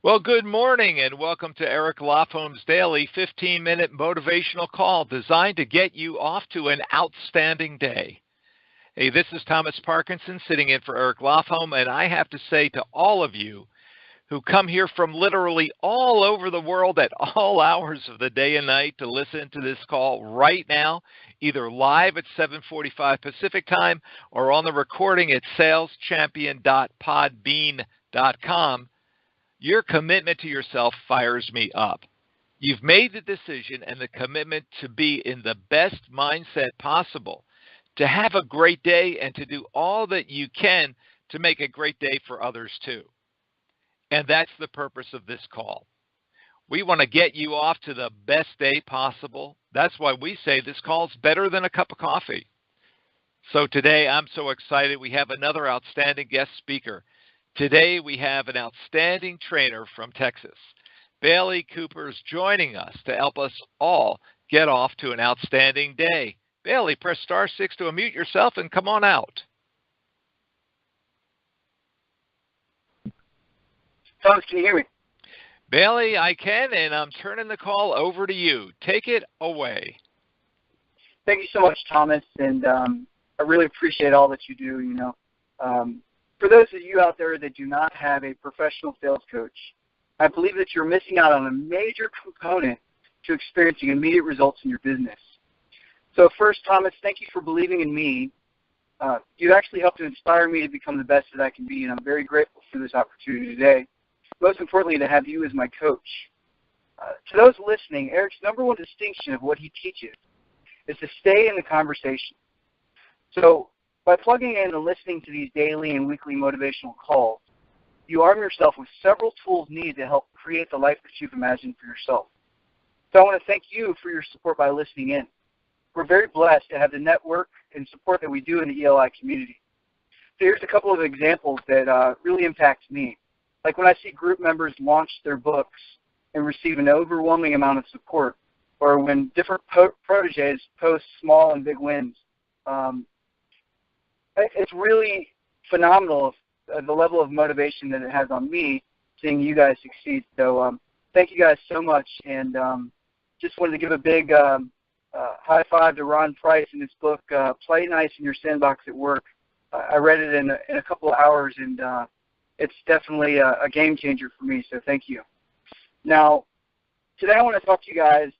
Well, good morning and welcome to Eric Lofholm's daily 15-minute motivational call designed to get you off to an outstanding day. Hey, this is Thomas Parkinson sitting in for Eric Lofholm, and I have to say to all of you who come here from literally all over the world at all hours of the day and night to listen to this call right now, either live at 7:45 Pacific time or on the recording at saleschampion.podbean.com. Your commitment to yourself fires me up. You've made the decision and the commitment to be in the best mindset possible, to have a great day and to do all that you can to make a great day for others too. And that's the purpose of this call. We want to get you off to the best day possible. That's why we say this call's better than a cup of coffee. So today I'm so excited. We have another outstanding guest speaker. Today we have an outstanding trainer from Texas. Bailey Cooper's joining us to help us all get off to an outstanding day. Bailey, press *6 to unmute yourself and come on out. Thomas, can you hear me? Bailey, I can, and I'm turning the call over to you. Take it away. Thank you so much, Thomas, and I really appreciate all that you do. For those of you out there that do not have a professional sales coach, I believe that you're missing out on a major component to experiencing immediate results in your business. So first, Thomas, thank you for believing in me. You actually helped to inspire me to become the best that I can be, and I'm very grateful for this opportunity today. Most importantly, to have you as my coach. To those listening, Eric's number one distinction of what he teaches is to stay in the conversation. So by plugging in and listening to these daily and weekly motivational calls, you arm yourself with several tools needed to help create the life that you've imagined for yourself. So I want to thank you for your support by listening in. We're very blessed to have the network and support that we do in the ELI community. So here's a couple of examples that really impact me. Like when I see group members launch their books and receive an overwhelming amount of support, or when different proteges post small and big wins. It's really phenomenal the level of motivation that it has on me seeing you guys succeed. So thank you guys so much, and just wanted to give a big high five to Ron Price in his book, Play Nice in Your Sandbox at Work. I read it in a couple of hours, and it's definitely a game changer for me, so thank you. Now, today I want to talk to you guys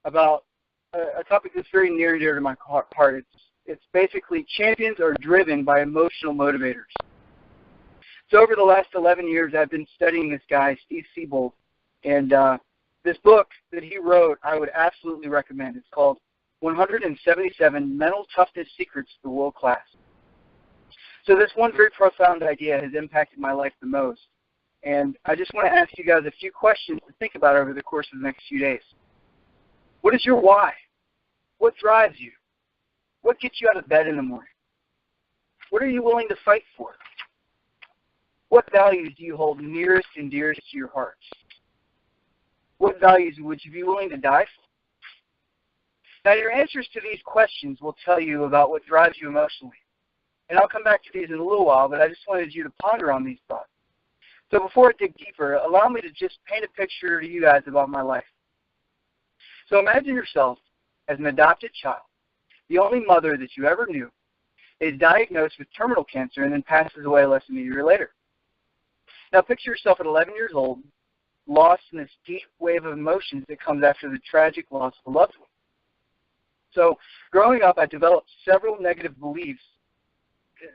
about a topic that's very near and dear to my heart. It's basically champions are driven by emotional motivators. So over the last 11 years, I've been studying this guy, Steve Siebold, and this book that he wrote, I would absolutely recommend. It's called 177 Mental Toughness Secrets to World Class. So this one very profound idea has impacted my life the most, and I just want to ask you guys a few questions to think about over the course of the next few days. What is your why? What drives you? What gets you out of bed in the morning? What are you willing to fight for? What values do you hold nearest and dearest to your heart? What values would you be willing to die for? Now, your answers to these questions will tell you about what drives you emotionally. And I'll come back to these in a little while, but I just wanted you to ponder on these thoughts. So before I dig deeper, allow me to just paint a picture to you guys about my life. So imagine yourself as an adopted child. The only mother that you ever knew is diagnosed with terminal cancer and then passes away less than a year later. Now picture yourself at 11 years old, lost in this deep wave of emotions that comes after the tragic loss of a loved one. So growing up, I developed several negative beliefs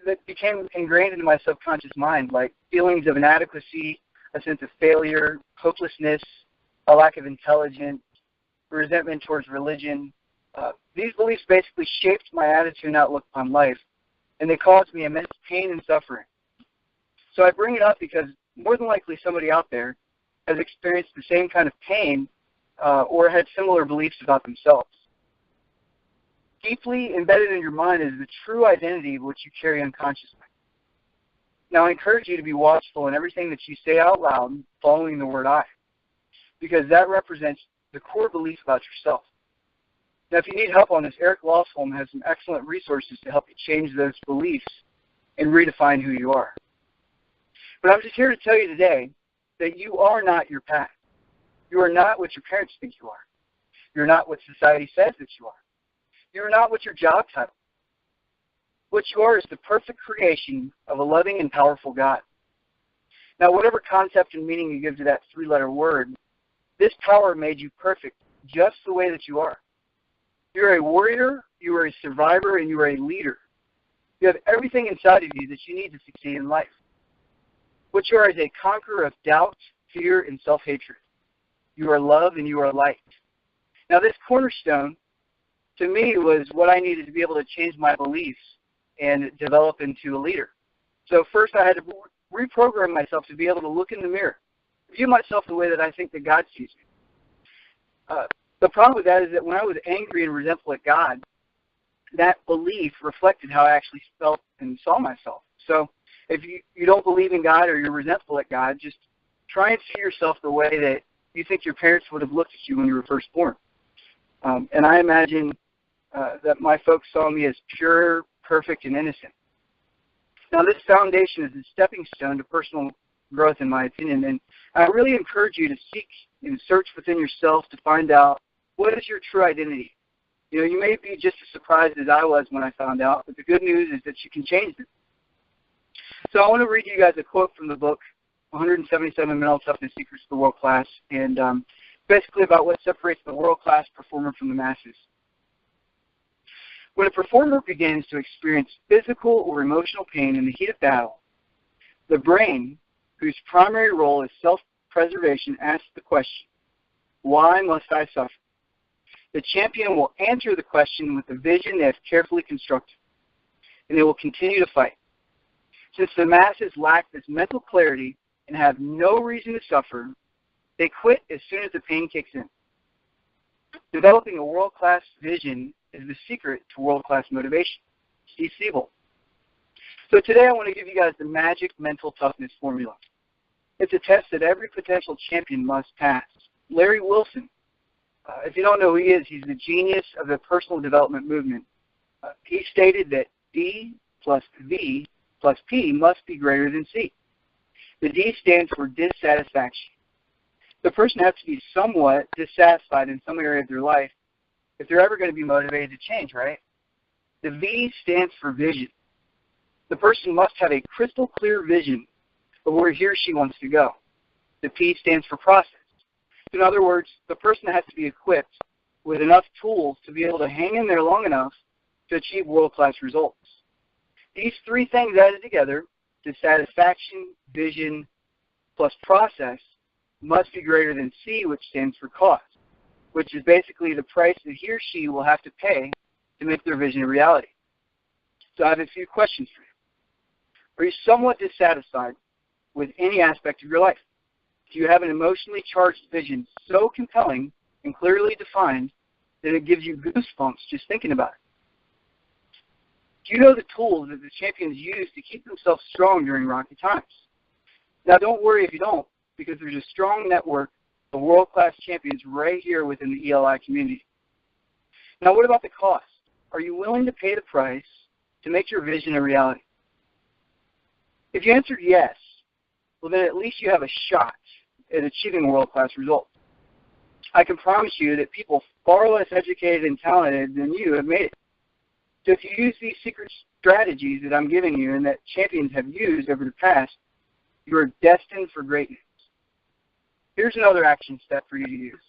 that became ingrained into my subconscious mind, like feelings of inadequacy, a sense of failure, hopelessness, a lack of intelligence, resentment towards religion. These beliefs basically shaped my attitude and outlook on life, and they caused me immense pain and suffering. So I bring it up because more than likely somebody out there has experienced the same kind of pain or had similar beliefs about themselves. Deeply embedded in your mind is the true identity of what you carry unconsciously. Now I encourage you to be watchful in everything that you say out loud following the word I, because that represents the core belief about yourself. Now, if you need help on this, Eric Lofholm has some excellent resources to help you change those beliefs and redefine who you are. But I'm just here to tell you today that you are not your past. You are not what your parents think you are. You're not what society says that you are. You're not what your job title. What you are is the perfect creation of a loving and powerful God. Now, whatever concept and meaning you give to that three-letter word, this power made you perfect just the way that you are. You're a warrior, you are a survivor, and you are a leader. You have everything inside of you that you need to succeed in life. What you are is a conqueror of doubt, fear, and self-hatred. You are love and you are light. Now, this cornerstone, to me, was what I needed to be able to change my beliefs and develop into a leader. So first I had to reprogram myself to be able to look in the mirror, view myself the way that I think that God sees me. The problem with that is that when I was angry and resentful at God, that belief reflected how I actually felt and saw myself. So if you don't believe in God or you're resentful at God, just try and see yourself the way that you think your parents would have looked at you when you were first born. And I imagine that my folks saw me as pure, perfect, and innocent. Now, this foundation is a stepping stone to personal growth, in my opinion, and I really encourage you to seek and search within yourself to find out what is your true identity. You know, you may be just as surprised as I was when I found out, but the good news is that you can change it. So I want to read you guys a quote from the book, 177 Mental Toughness Secrets to the World Class, and basically about what separates the world-class performer from the masses. When a performer begins to experience physical or emotional pain in the heat of battle, the brain, whose primary role is self-preservation, asks the question, why must I suffer? The champion will answer the question with a vision they have carefully constructed, and they will continue to fight. Since the masses lack this mental clarity and have no reason to suffer, they quit as soon as the pain kicks in. Developing a world-class vision is the secret to world-class motivation. Steve Siebel. So today I want to give you guys the magic mental toughness formula. It's a test that every potential champion must pass. Larry Wilson, if you don't know who he is, he's the genius of the personal development movement. He stated that D plus V plus P must be greater than C. The D stands for dissatisfaction. The person has to be somewhat dissatisfied in some area of their life if they're ever going to be motivated to change, right? The V stands for vision. The person must have a crystal clear vision of where he or she wants to go. The P stands for process. In other words, the person has to be equipped with enough tools to be able to hang in there long enough to achieve world-class results. These three things added together, dissatisfaction, vision, plus process, must be greater than C, which stands for cost, which is basically the price that he or she will have to pay to make their vision a reality. So I have a few questions for you. Are you somewhat dissatisfied with any aspect of your life? Do you have an emotionally charged vision so compelling and clearly defined that it gives you goosebumps just thinking about it? Do you know the tools that the champions use to keep themselves strong during rocky times? Now, don't worry if you don't, because there's a strong network of world-class champions right here within the ELI community. Now, what about the cost? Are you willing to pay the price to make your vision a reality? If you answered yes, well, then at least you have a shot at achieving world-class results. I can promise you that people far less educated and talented than you have made it. So if you use these secret strategies that I'm giving you and that champions have used over the past, you are destined for greatness. Here's another action step for you to use.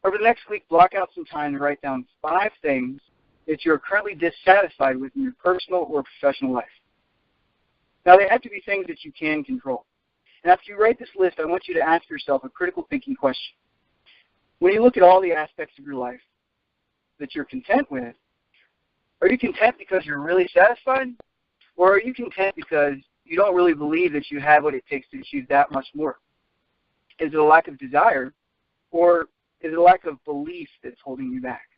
Over the next week, block out some time to write down 5 things that you're currently dissatisfied with in your personal or professional life. Now, they have to be things that you can control. And after you write this list, I want you to ask yourself a critical thinking question. When you look at all the aspects of your life that you're content with, are you content because you're really satisfied? Or are you content because you don't really believe that you have what it takes to achieve that much more? Is it a lack of desire, or is it a lack of belief that's holding you back?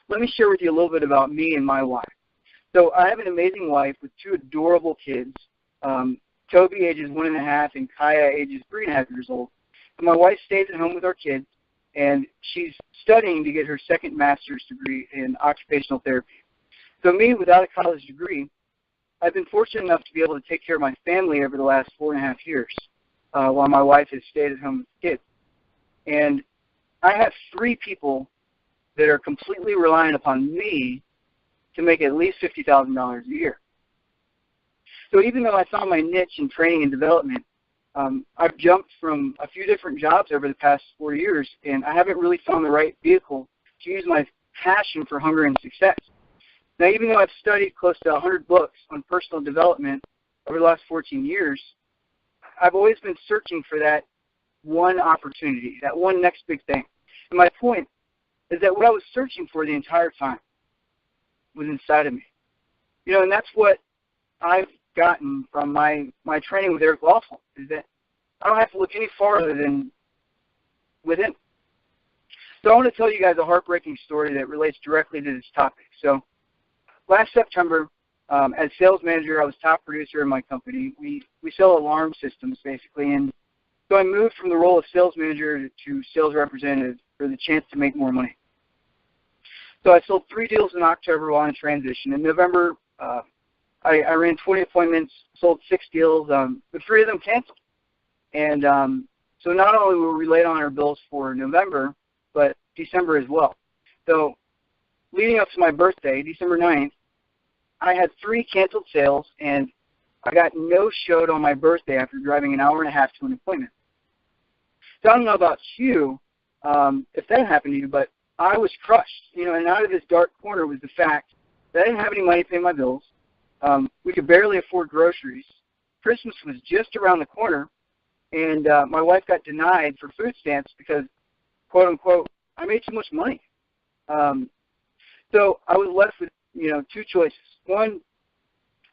Let me share with you a little bit about me and my wife. So I have an amazing wife with 2 adorable kids. Toby, ages 1.5, and Kaya, ages 3.5 years old. And my wife stays at home with our kids, and she's studying to get her second master's degree in occupational therapy. So me, without a college degree, I've been fortunate enough to be able to take care of my family over the last 4.5 years. while my wife has stayed at home with kids. And I have 3 people that are completely reliant upon me to make at least $50,000 a year. So even though I found my niche in training and development, I've jumped from a few different jobs over the past 4 years, and I haven't really found the right vehicle to use my passion for hunger and success. Now, even though I've studied close to 100 books on personal development over the last 14 years, I've always been searching for that one opportunity, that one next big thing. And my point is that what I was searching for the entire time was inside of me. You know, and that's what I've gotten from my training with Eric Lawful, is that I don't have to look any farther than within. So I want to tell you guys a heartbreaking story that relates directly to this topic. So last September, as sales manager, I was top producer in my company. We sell alarm systems, basically, and so I moved from the role of sales manager to sales representative for the chance to make more money. So I sold 3 deals in October while in transition. In November, I ran 20 appointments, sold 6 deals, but 3 of them canceled. And so not only were we late on our bills for November, but December as well. So leading up to my birthday, December 9th, I had 3 canceled sales, and I got no-showed on my birthday after driving an hour and a half to an appointment. So I don't know about you, if that happened to you, but I was crushed. You know, and out of this dark corner was the fact that I didn't have any money to pay my bills. We could barely afford groceries. Christmas was just around the corner, and my wife got denied for food stamps because, quote unquote, I made too much money. So I was left with, 2 choices. One,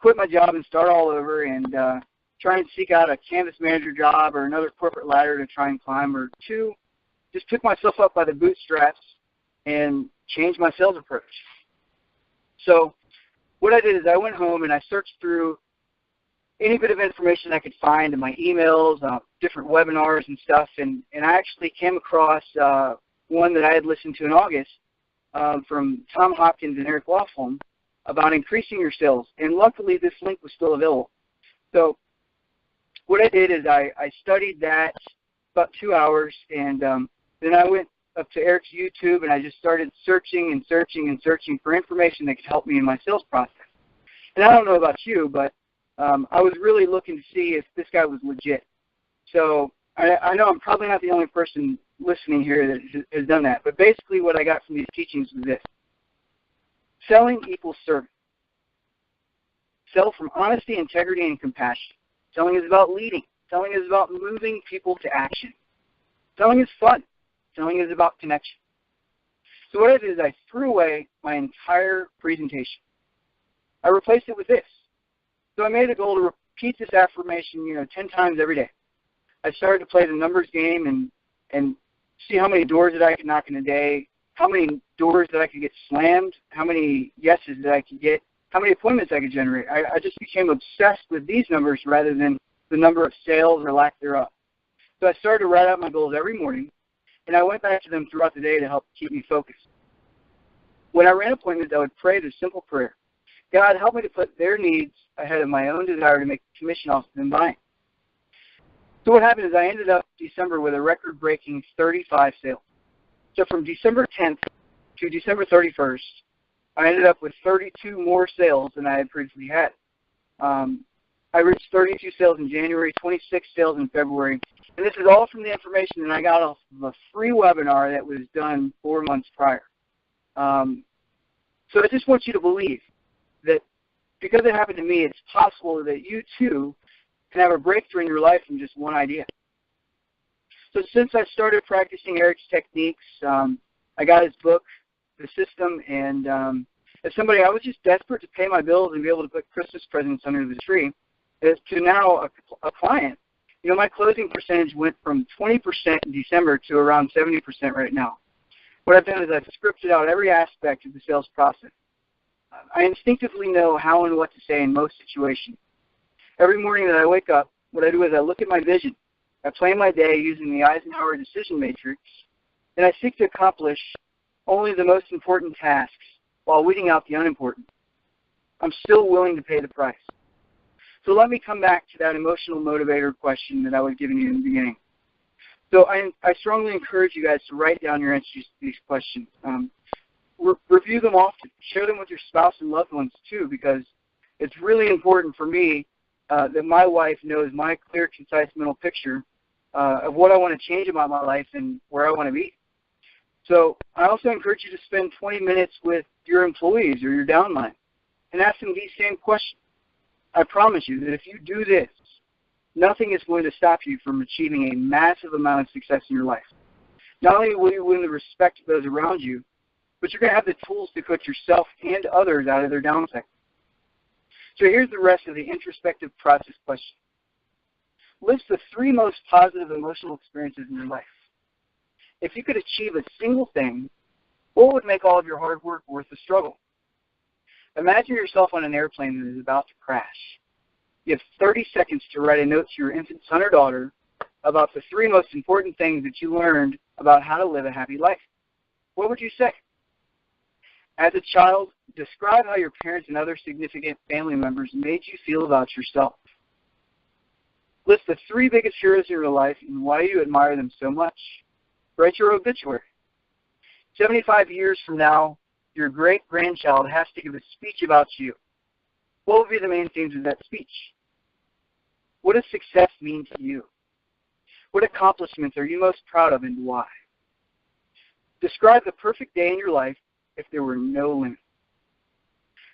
quit my job and start all over and try and seek out a canvas manager job or another corporate ladder to try and climb, or 2, just pick myself up by the bootstraps and change my sales approach. So what I did is I went home and I searched through any bit of information I could find in my emails, different webinars and stuff, and I actually came across one that I had listened to in August from Tom Hopkins and Eric Lawful about increasing your sales, and luckily this link was still available. So what I did is I studied that about 2 hours, and then I went up to Eric's YouTube and I just started searching and searching and searching for information that could help me in my sales process. And I don't know about you, but I was really looking to see if this guy was legit. So I know I'm probably not the only person listening here that has done that, but basically what I got from these teachings was this. Selling equals serving. Sell from honesty, integrity, and compassion. Selling is about leading. Selling is about moving people to action. Selling is fun. Selling is about connection. So what I did is I threw away my entire presentation. I replaced it with this. So I made a goal to repeat this affirmation, 10 times every day. I started to play the numbers game and see how many doors that I could knock in a day, how many doors that I could get slammed, how many yeses that I could get, how many appointments I could generate. I just became obsessed with these numbers rather than the number of sales or lack thereof. So I started to write out my goals every morning, and I went back to them throughout the day to help keep me focused. When I ran appointments, I would pray this simple prayer. God, help me to put their needs ahead of my own desire to make commission off of them buying. So what happened is I ended up December with a record-breaking 35 sales. So from December 10th to December 31st, I ended up with 32 more sales than I had previously had. I reached 32 sales in January, 26 sales in February, and this is all from the information that I got off of a free webinar that was done 4 months prior. So I just want you to believe that because it happened to me, it's possible that you too can have a breakthrough in your life from just one idea. So since I started practicing Eric's techniques, I got his book, The System, and as somebody, I was just desperate to pay my bills and be able to put Christmas presents under the tree. As to now a client, my closing percentage went from 20% in December to around 70% right now. What I've done is I've scripted out every aspect of the sales process. I instinctively know how and what to say in most situations. Every morning that I wake up, what I do is I look at my vision. I plan my day using the Eisenhower decision matrix, and I seek to accomplish only the most important tasks while weeding out the unimportant. I'm still willing to pay the price. So let me come back to that emotional motivator question that I was giving you in the beginning. So I strongly encourage you guys to write down your answers to these questions. Review them often. Share them with your spouse and loved ones too, because it's really important for me that my wife knows my clear, concise mental picture of what I want to change about my life and where I want to be. So I also encourage you to spend 20 minutes with your employees or your downline and ask them these same questions. I promise you that if you do this, nothing is going to stop you from achieving a massive amount of success in your life. Not only will you win the respect of those around you, but you're going to have the tools to coach yourself and others out of their down cycle. So here's the rest of the introspective process question. List the 3 most positive emotional experiences in your life. If you could achieve a single thing, what would make all of your hard work worth the struggle? Imagine yourself on an airplane that is about to crash. You have 30 seconds to write a note to your infant son or daughter about the 3 most important things that you learned about how to live a happy life. What would you say? As a child, describe how your parents and other significant family members made you feel about yourself. List the 3 biggest heroes in your life and why you admire them so much. Write your obituary. 75 years from now, your great-grandchild has to give a speech about you. What would be the main themes of that speech? What does success mean to you? What accomplishments are you most proud of and why? Describe the perfect day in your life if there were no limits.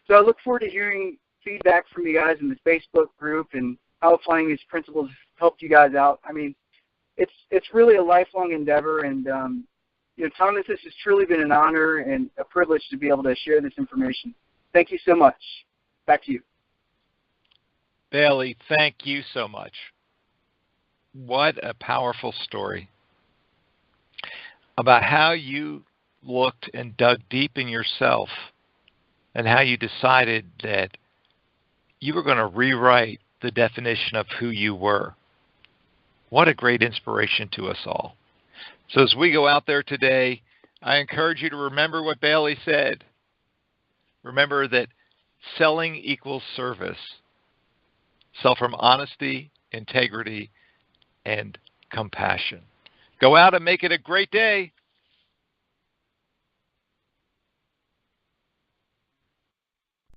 So I look forward to hearing feedback from you guys in the Facebook group and how applying these principles helped you guys out. I mean, it's really a lifelong endeavor, and Thomas, this has truly been an honor and a privilege to be able to share this information. Thank you so much. Back to you. Bailey, thank you so much. What a powerful story about how you looked and dug deep in yourself and how you decided that you were going to rewrite the definition of who you were. What a great inspiration to us all. So as we go out there today, I encourage you to remember what Bailey said. Remember that selling equals service. Sell from honesty, integrity, and compassion. Go out and make it a great day.